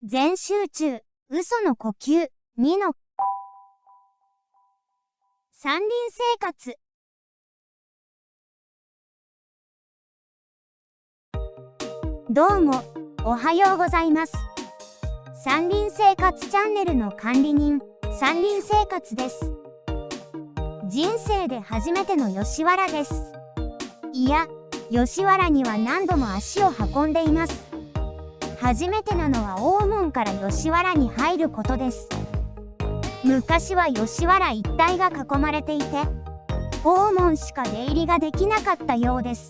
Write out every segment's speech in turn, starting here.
全集中、嘘の呼吸、2の山林生活。どうも、おはようございます。山林生活チャンネルの管理人、山林生活です。人生で初めての吉原です。いや、吉原には何度も足を運んでいます。初めてなのは大門から吉原に入ることです。昔は吉原一帯が囲まれていて、大門しか出入りができなかったようです。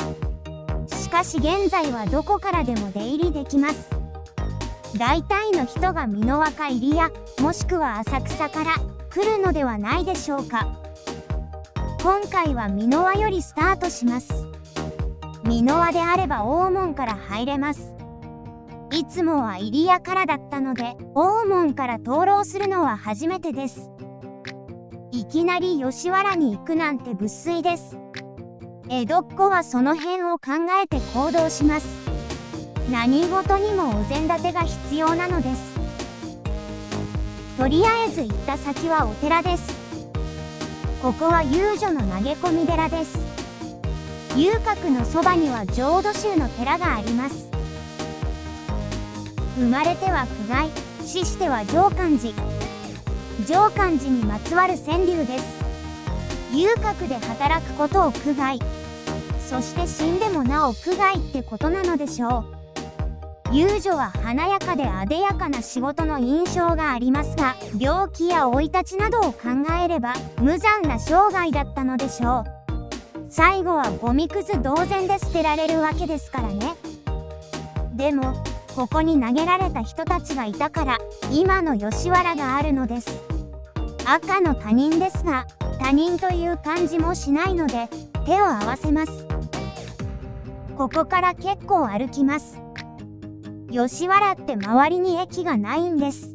しかし現在はどこからでも出入りできます。大体の人が美濃和か入谷、もしくは浅草から来るのではないでしょうか。今回は美濃和よりスタートします。美濃和であれば大門から入れます。いつもは入谷からだったので、大門から灯籠するのは初めてです。いきなり吉原に行くなんて不粋です。江戸っ子はその辺を考えて行動します。何事にもお膳立てが必要なのです。とりあえず行った先はお寺です。ここは遊女の投げ込み寺です。遊郭のそばには浄土宗の寺があります。生まれては苦界、死しては上観寺。上観寺にまつわる川柳です。遊郭で働くことを苦界、そして死んでもなお苦界ってことなのでしょう。遊女は華やかであでやかな仕事の印象がありますが、病気や生い立ちなどを考えれば無残な生涯だったのでしょう。最後はゴミくず同然で捨てられるわけですからね。でもここに投げられた人たちがいたから今の吉原があるのです。赤の他人ですが、他人という感じもしないので手を合わせます。ここから結構歩きます。吉原って周りに駅がないんです。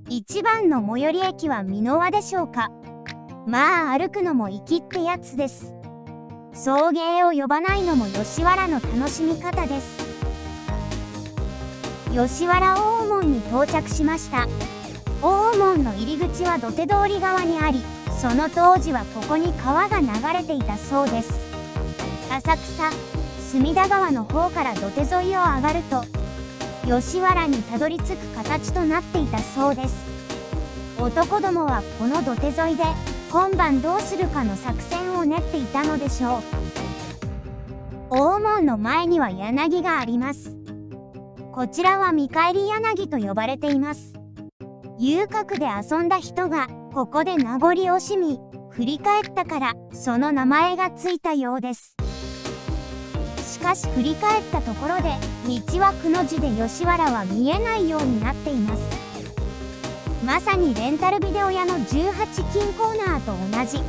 一番の最寄り駅は美濃和でしょうか。まあ歩くのも粋ってやつです。送迎を呼ばないのも吉原の楽しみ方です。吉原大門に到着しました。大門の入り口は土手通り側にあり、その当時はここに川が流れていたそうです。浅草、隅田川の方から土手沿いを上がると、吉原にたどり着く形となっていたそうです。男どもはこの土手沿いで今晩どうするかの作戦を練っていたのでしょう。大門の前には柳があります。こちらは見返り柳と呼ばれています。遊郭で遊んだ人がここで名残惜しみ、振り返ったからその名前がついたようです。しかし振り返ったところで道はくの字で吉原は見えないようになっています。まさにレンタルビデオ屋の18金コーナーと同じ。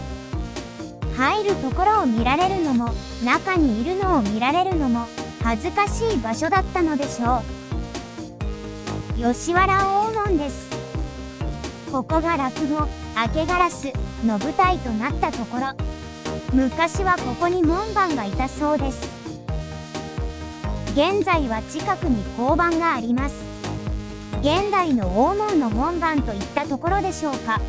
入るところを見られるのも中にいるのを見られるのも恥ずかしい場所だったのでしょう。吉原大門です。ここが落語「明け烏」の舞台となったところ。昔はここに門番がいたそうです。現在は近くに交番があります。現代の大門の門番といったところでしょうか。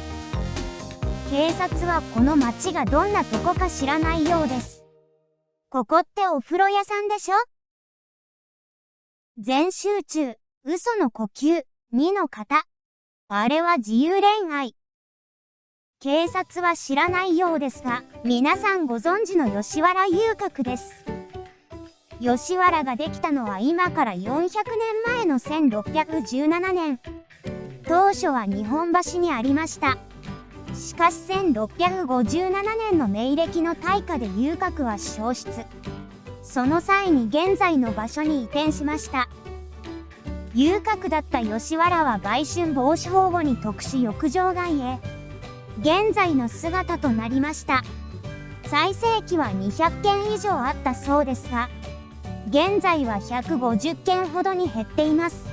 警察はこの町がどんなとこか知らないようです。ここってお風呂屋さんでしょ。全集中、嘘の呼吸、2の方。あれは自由恋愛。警察は知らないようですが、皆さんご存知の吉原遊郭です。吉原ができたのは今から400年前の1617年。当初は日本橋にありました。しかし1657年の明暦の大火で遊郭は消失。その際に現在の場所に移転しました。遊郭だった吉原は売春防止法後に特殊浴場街へ。現在の姿となりました。最盛期は200軒以上あったそうですが、現在は150軒ほどに減っています。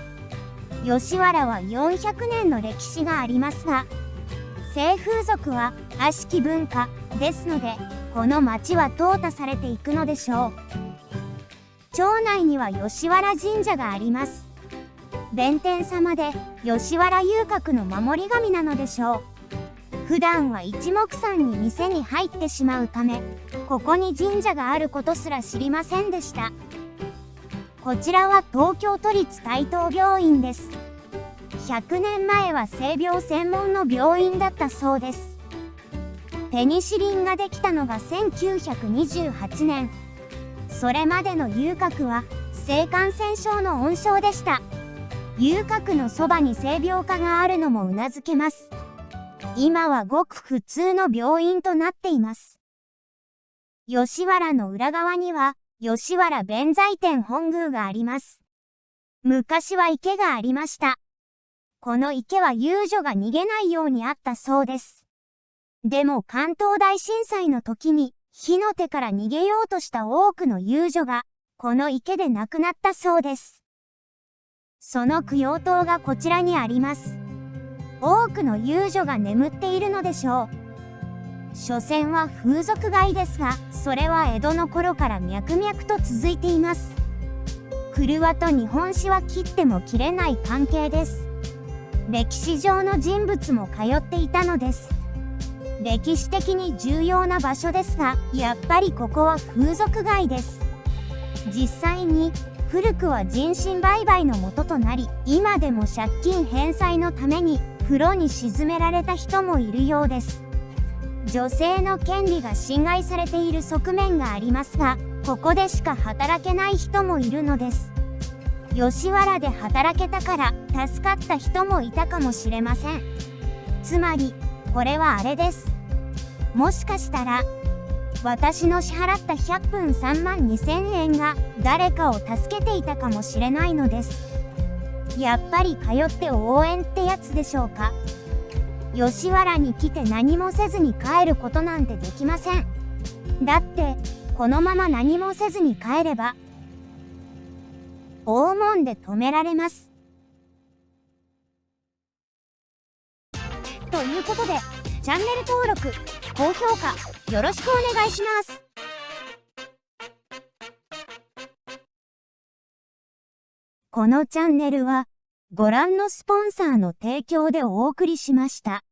吉原は400年の歴史がありますが、性風俗は悪しき文化ですので、この町は淘汰されていくのでしょう。町内には吉原神社があります。弁天様で吉原遊郭の守り神なのでしょう。普段は一目散に店に入ってしまうため、ここに神社があることすら知りませんでした。こちらは東京都立台東病院です。100年前は性病専門の病院だったそうです。ペニシリンができたのが1928年。それまでの遊郭は性感染症の温床でした。遊郭のそばに性病科があるのもうなずけます。今はごく普通の病院となっています。吉原の裏側には吉原弁財天本宮があります。昔は池がありました。この池は遊女が逃げないようにあったそうです。でも関東大震災の時に火の手から逃げようとした多くの遊女がこの池で亡くなったそうです。その供養塔がこちらにあります。多くの遊女が眠っているのでしょう。所詮は風俗街ですが、それは江戸の頃から脈々と続いています。廓と日本史は切っても切れない関係です。歴史上の人物も通っていたのです。歴史的に重要な場所ですが、やっぱりここは風俗街です。実際に古くは人身売買の元となり、今でも借金返済のために風呂に沈められた人もいるようです。女性の権利が侵害されている側面がありますが、ここでしか働けない人もいるのです。吉原で働けたから助かった人もいたかもしれません。つまり、これはあれです。もしかしたら、私の支払った100分3万2000円が誰かを助けていたかもしれないのです。やっぱり通って応援ってやつでしょうか。吉原に来て何もせずに帰ることなんてできません。だって、このまま何もせずに帰れば、大門で止められます。ということで、チャンネル登録、高評価、よろしくお願いします。このチャンネルは、ご覧のスポンサーの提供でお送りしました。